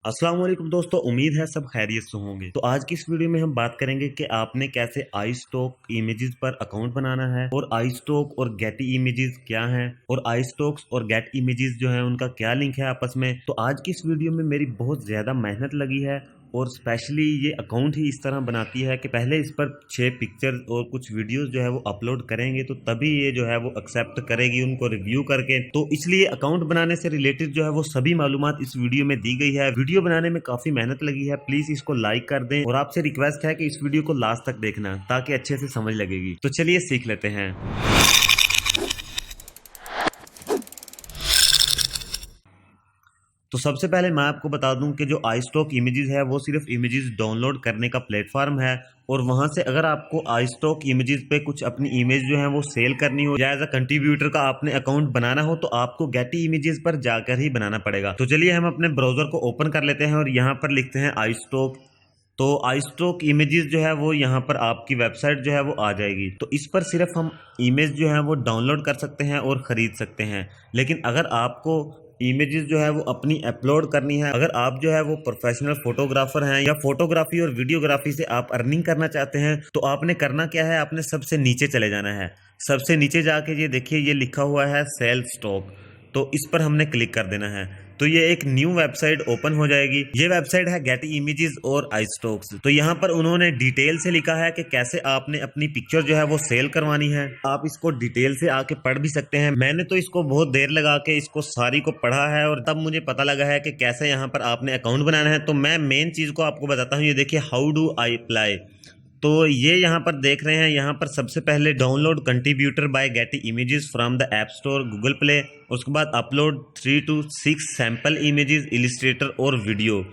अस्सलाम वालेकुम दोस्तों, उम्मीद है सब खैरियत से होंगे। तो आज की इस वीडियो में हम बात करेंगे कि आपने कैसे iStock इमेजेस पर अकाउंट बनाना है और iStock और Getty इमेजेस क्या हैं और iStock और Get इमेजेस जो है उनका क्या लिंक है आपस में। तो आज की इस वीडियो में मेरी बहुत ज़्यादा मेहनत लगी है और स्पेशली ये अकाउंट ही इस तरह बनाती है कि पहले इस पर 6 पिक्चर्स और कुछ वीडियोस जो है वो अपलोड करेंगे तो तभी ये जो है वो एक्सेप्ट करेगी उनको रिव्यू करके। तो इसलिए अकाउंट बनाने से रिलेटेड जो है वो सभी मालूमात इस वीडियो में दी गई है। वीडियो बनाने में काफी मेहनत लगी है, प्लीज इसको लाइक कर दें और आपसे रिक्वेस्ट है कि इस वीडियो को लास्ट तक देखना ताकि अच्छे से समझ लगेगी। तो चलिए सीख लेते हैं। तो सबसे पहले मैं आपको बता दूं कि जो iStock इमेजेस है वो सिर्फ इमेजेस डाउनलोड करने का प्लेटफॉर्म है और वहां से अगर आपको iStock इमेजेस पे कुछ अपनी इमेज जो है वो सेल करनी हो या एज अ कंट्रीब्यूटर का आपने अकाउंट बनाना हो तो आपको Getty इमेजेस पर जाकर ही बनाना पड़ेगा। तो चलिए हम अपने ब्राउजर को ओपन कर लेते हैं और यहाँ पर लिखते हैं iStock। तो iStock इमेजेस जो है वो यहाँ पर आपकी वेबसाइट जो है वो आ जाएगी। तो इस पर सिर्फ हम इमेज जो है वो डाउनलोड कर सकते हैं और ख़रीद सकते हैं। लेकिन अगर आपको इमेजेस जो है वो अपनी अपलोड करनी है, अगर आप जो है वो प्रोफेशनल फोटोग्राफर हैं या फोटोग्राफी और वीडियोग्राफी से आप अर्निंग करना चाहते हैं तो आपने करना क्या है, आपने सबसे नीचे चले जाना है। सबसे नीचे जाके ये देखिए ये लिखा हुआ है सेल स्टॉक, तो इस पर हमने क्लिक कर देना है। तो ये एक न्यू वेबसाइट ओपन हो जाएगी। ये वेबसाइट है Getty इमेजेस और iStock। तो यहाँ पर उन्होंने डिटेल से लिखा है कि कैसे आपने अपनी पिक्चर जो है वो सेल करवानी है। आप इसको डिटेल से आके पढ़ भी सकते हैं। मैंने तो इसको बहुत देर लगा के इसको सारी को पढ़ा है और तब मुझे पता लगा है कि कैसे यहाँ पर आपने अकाउंट बनाना है। तो मैं मेन चीज को आपको बताता हूँ। ये देखिए हाउ डू आई अप्लाई। तो ये यहाँ पर देख रहे हैं, यहाँ पर सबसे पहले download contributor by Getty images from the app store Google play. उसके बाद upload 3 to 6 sample images illustrator और वीडियो।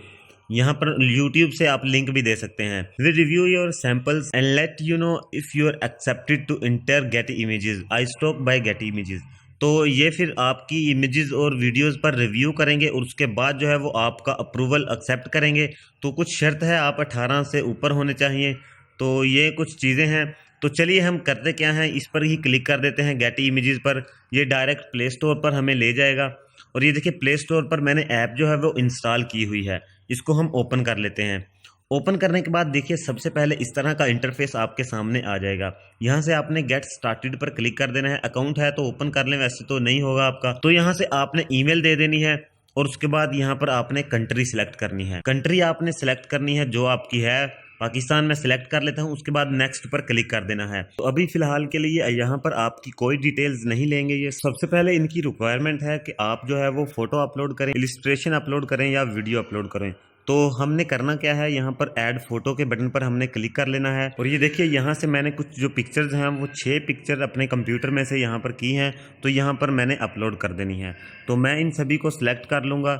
यहाँ पर यूट्यूब से आप लिंक भी दे सकते हैं। We review your samples and let you know if you are accepted to enter Getty images iStock by Getty images. तो ये फिर आपकी इमेजेस और वीडियोस पर रिव्यू करेंगे और उसके बाद जो है वो आपका अप्रूवल एक्सेप्ट करेंगे। तो कुछ शर्त है, आप 18 से ऊपर होने चाहिए। तो ये कुछ चीज़ें हैं। तो चलिए हम करते क्या हैं, इस पर ही क्लिक कर देते हैं Getty इमेजेस पर। ये डायरेक्ट प्ले स्टोर पर हमें ले जाएगा और ये देखिए प्ले स्टोर पर मैंने ऐप जो है वो इंस्टॉल की हुई है। इसको हम ओपन कर लेते हैं। ओपन करने के बाद देखिए सबसे पहले इस तरह का इंटरफेस आपके सामने आ जाएगा। यहाँ से आपने गेट स्टार्टेड पर क्लिक कर देना है। अकाउंट है तो ओपन कर लें, वैसे तो नहीं होगा आपका। तो यहाँ से आपने ईमेल दे देनी है और उसके बाद यहाँ पर आपने कंट्री सिलेक्ट करनी है। कंट्री आपने सिलेक्ट करनी है जो आपकी है। पाकिस्तान में सिलेक्ट कर लेता हूँ, उसके बाद नेक्स्ट पर क्लिक कर देना है। तो अभी फिलहाल के लिए यहाँ पर आपकी कोई डिटेल्स नहीं लेंगे। ये सबसे पहले इनकी रिक्वायरमेंट है कि आप जो है वो फोटो अपलोड करें, इलिस्ट्रेशन अपलोड करें या वीडियो अपलोड करें। तो हमने करना क्या है, यहाँ पर ऐड फोटो के बटन पर हमने क्लिक कर लेना है और ये देखिए यहाँ से मैंने कुछ जो पिक्चर्स हैं वो 6 पिक्चर अपने कंप्यूटर में से यहाँ पर की हैं। तो यहाँ पर मैंने अपलोड कर देनी है। तो मैं इन सभी को सिलेक्ट कर लूँगा।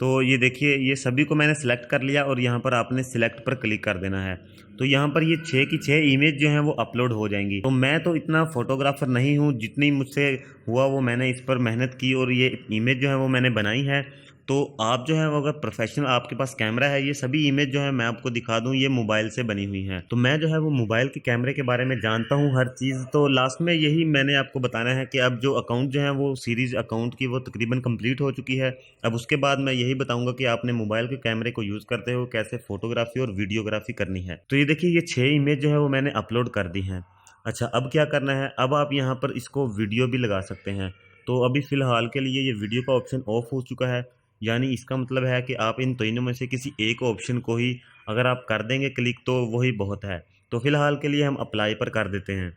तो ये देखिए ये सभी को मैंने सेलेक्ट कर लिया और यहाँ पर आपने सिलेक्ट पर क्लिक कर देना है। तो यहाँ पर ये 6 की 6 इमेज जो हैं वो अपलोड हो जाएंगी। तो मैं तो इतना फोटोग्राफर नहीं हूँ, जितनी मुझसे हुआ वो मैंने इस पर मेहनत की और ये इमेज जो है वो मैंने बनाई है। तो आप जो है वो अगर प्रोफेशनल आपके पास कैमरा है, ये सभी इमेज जो है मैं आपको दिखा दूं, ये मोबाइल से बनी हुई हैं। तो मैं जो है वो मोबाइल के कैमरे के बारे में जानता हूँ हर चीज़। तो लास्ट में यही मैंने आपको बताना है कि अब जो अकाउंट जो है वो सीरीज अकाउंट की वो तकरीबन कंप्लीट हो चुकी है। अब उसके बाद मैं यही बताऊंगा कि आपने मोबाइल के कैमरे को यूज़ करते हो कैसे फोटोग्राफी और वीडियोग्राफी करनी है। तो ये देखिए ये 6 इमेज जो है वो मैंने अपलोड कर दी हैं। अच्छा, अब क्या करना है, अब आप यहाँ पर इसको वीडियो भी लगा सकते हैं। तो अभी फ़िलहाल के लिए ये वीडियो का ऑप्शन ऑफ हो चुका है, यानी इसका मतलब है कि आप इन तीनों में से किसी एक ऑप्शन को ही अगर आप कर देंगे क्लिक तो वही बहुत है। तो फ़िलहाल के लिए हम अप्लाई पर कर देते हैं।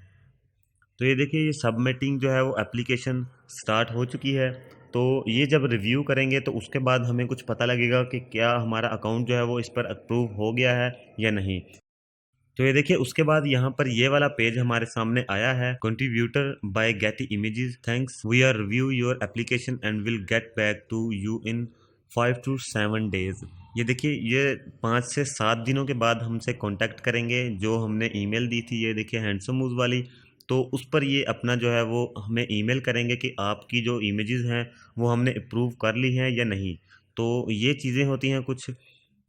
तो ये देखिए ये सबमिटिंग जो है वो एप्लीकेशन स्टार्ट हो चुकी है। तो ये जब रिव्यू करेंगे तो उसके बाद हमें कुछ पता लगेगा कि क्या हमारा अकाउंट जो है वो इस पर अप्रूव हो गया है या नहीं। तो ये देखिए उसके बाद यहाँ पर ये वाला पेज हमारे सामने आया है, contributor by Getty images, thanks we are review your application and will get back to you in 5 to 7 days. ये देखिए ये 5 से 7 दिनों के बाद हमसे कांटेक्ट करेंगे। जो हमने ईमेल दी थी, ये देखिए हैंडसम मूव वाली, तो उस पर ये अपना जो है वो हमें ईमेल करेंगे कि आपकी जो इमेजेस हैं वो हमने अप्रूव कर ली हैं या नहीं। तो ये चीज़ें होती हैं कुछ।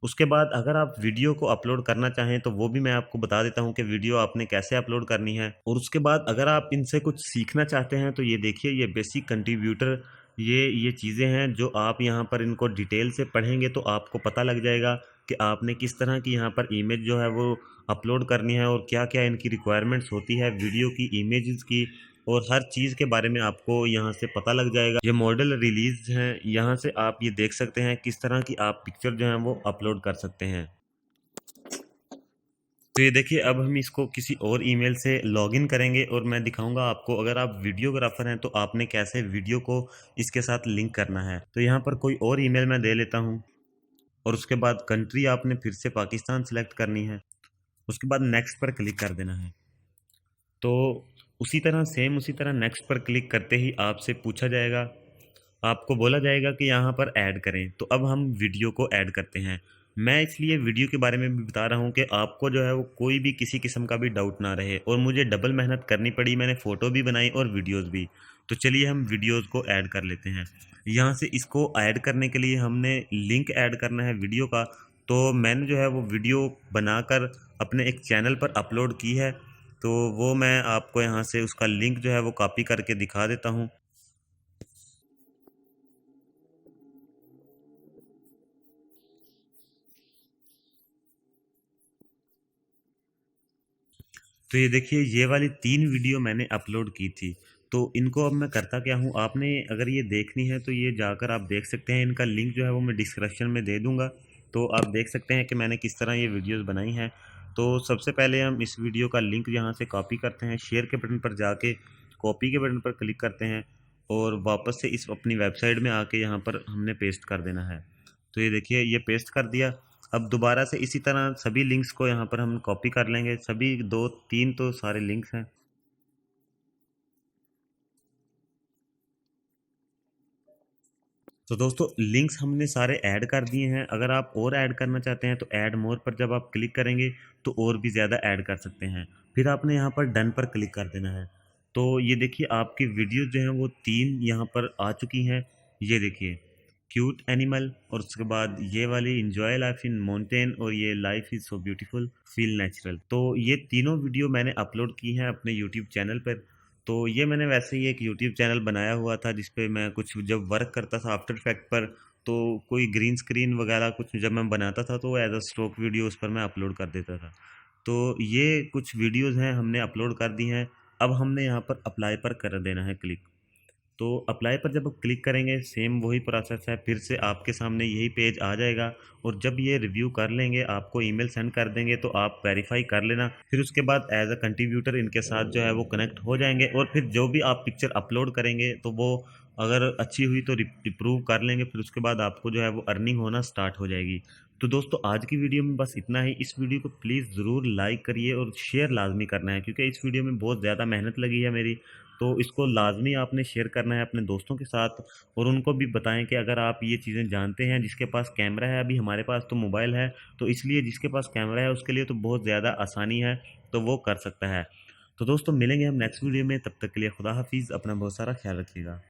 उसके बाद अगर आप वीडियो को अपलोड करना चाहें तो वो भी मैं आपको बता देता हूं कि वीडियो आपने कैसे अपलोड करनी है। और उसके बाद अगर आप इनसे कुछ सीखना चाहते हैं तो ये देखिए ये बेसिक कंट्रीब्यूटर ये चीज़ें हैं जो आप यहाँ पर इनको डिटेल से पढ़ेंगे तो आपको पता लग जाएगा कि आपने किस तरह की यहाँ पर इमेज जो है वो अपलोड करनी है और क्या-क्या इनकी रिक्वायरमेंट्स होती है वीडियो की, इमेजेस की और हर चीज़ के बारे में आपको यहाँ से पता लग जाएगा। ये मॉडल रिलीज़ हैं, यहाँ से आप ये देख सकते हैं किस तरह की आप पिक्चर जो है वो अपलोड कर सकते हैं। तो ये देखिए अब हम इसको किसी और ईमेल से लॉगिन करेंगे और मैं दिखाऊँगा आपको अगर आप वीडियोग्राफ़र हैं तो आपने कैसे वीडियो को इसके साथ लिंक करना है। तो यहाँ पर कोई और ईमेल मैं दे लेता हूँ और उसके बाद कंट्री आपने फिर से पाकिस्तान सेलेक्ट करनी है। उसके बाद नेक्स्ट पर क्लिक कर देना है। तो उसी तरह नेक्स्ट पर क्लिक करते ही आपसे पूछा जाएगा, आपको बोला जाएगा कि यहाँ पर ऐड करें। तो अब हम वीडियो को ऐड करते हैं। मैं इसलिए वीडियो के बारे में भी बता रहा हूँ कि आपको जो है वो कोई भी किसी किस्म का भी डाउट ना रहे और मुझे डबल मेहनत करनी पड़ी, मैंने फ़ोटो भी बनाई और वीडियोज़ भी। तो चलिए हम वीडियोज़ को ऐड कर लेते हैं। यहाँ से इसको ऐड करने के लिए हमने लिंक ऐड करना है वीडियो का, तो मैंने जो है वो वीडियो बनाकर अपने एक चैनल पर अपलोड की है। तो वो मैं आपको यहाँ से उसका लिंक जो है वो कॉपी करके दिखा देता हूँ। तो ये देखिए ये वाली 3 वीडियो मैंने अपलोड की थी। तो इनको अब मैं करता क्या हूँ, आपने अगर ये देखनी है तो ये जाकर आप देख सकते हैं, इनका लिंक जो है वो मैं डिस्क्रिप्शन में दे दूँगा। तो आप देख सकते हैं कि मैंने किस तरह ये वीडियोज़ बनाई हैं। तो सबसे पहले हम इस वीडियो का लिंक यहाँ से कॉपी करते हैं, शेयर के बटन पर जाके कॉपी के बटन पर क्लिक करते हैं और वापस से इस अपनी वेबसाइट में आके यहाँ पर हमने पेस्ट कर देना है। तो ये देखिए ये पेस्ट कर दिया। अब दोबारा से इसी तरह सभी लिंक्स को यहाँ पर हम कॉपी कर लेंगे, सभी 2-3 तो सारे लिंक्स हैं। तो दोस्तों लिंक्स हमने सारे ऐड कर दिए हैं, अगर आप और ऐड करना चाहते हैं तो ऐड मोर पर जब आप क्लिक करेंगे तो और भी ज़्यादा ऐड कर सकते हैं। फिर आपने यहाँ पर डन पर क्लिक कर देना है। तो ये देखिए आपकी वीडियो जो हैं वो 3 यहाँ पर आ चुकी हैं। ये देखिए क्यूट एनिमल और उसके बाद ये वाली एन्जॉय लाइफ इन माउंटेन और ये life is so beautiful feel natural. तो ये तीनों वीडियो मैंने अपलोड की हैं अपने यूट्यूब चैनल पर। तो ये मैंने वैसे ही एक यूट्यूब चैनल बनाया हुआ था जिस पे मैं कुछ जब वर्क करता था आफ्टर इफेक्ट पर, तो कोई ग्रीन स्क्रीन वगैरह कुछ जब मैं बनाता था तो एज अ स्टॉक वीडियो उस पर मैं अपलोड कर देता था। तो ये कुछ वीडियोज़ हैं हमने अपलोड कर दी हैं। अब हमने यहाँ पर अप्लाई पर कर देना है क्लिक। तो अप्लाई पर जब आप क्लिक करेंगे सेम वही प्रोसेस है, फिर से आपके सामने यही पेज आ जाएगा और जब ये रिव्यू कर लेंगे आपको ईमेल सेंड कर देंगे तो आप वेरीफाई कर लेना। फिर उसके बाद एज अ कंट्रीब्यूटर इनके साथ जो है वो कनेक्ट हो जाएंगे और फिर जो भी आप पिक्चर अपलोड करेंगे तो वो अगर अच्छी हुई तो रिप्रूव कर लेंगे, फिर उसके बाद आपको जो है वो अर्निंग होना स्टार्ट हो जाएगी। तो दोस्तों आज की वीडियो में बस इतना ही। इस वीडियो को प्लीज़ ज़रूर लाइक करिए और शेयर लाजमी करना है क्योंकि इस वीडियो में बहुत ज़्यादा मेहनत लगी है मेरी। तो इसको लाज़मी आपने शेयर करना है अपने दोस्तों के साथ और उनको भी बताएँ कि अगर आप ये चीज़ें जानते हैं, जिसके पास कैमरा है, अभी हमारे पास तो मोबाइल है, तो इसलिए जिसके पास कैमरा है उसके लिए तो बहुत ज़्यादा आसानी है, तो वो कर सकता है। तो दोस्तों मिलेंगे हम नेक्स्ट वीडियो में, तब तक के लिए खुदा हाफ़िज़, अपना बहुत सारा ख़्याल रखिएगा।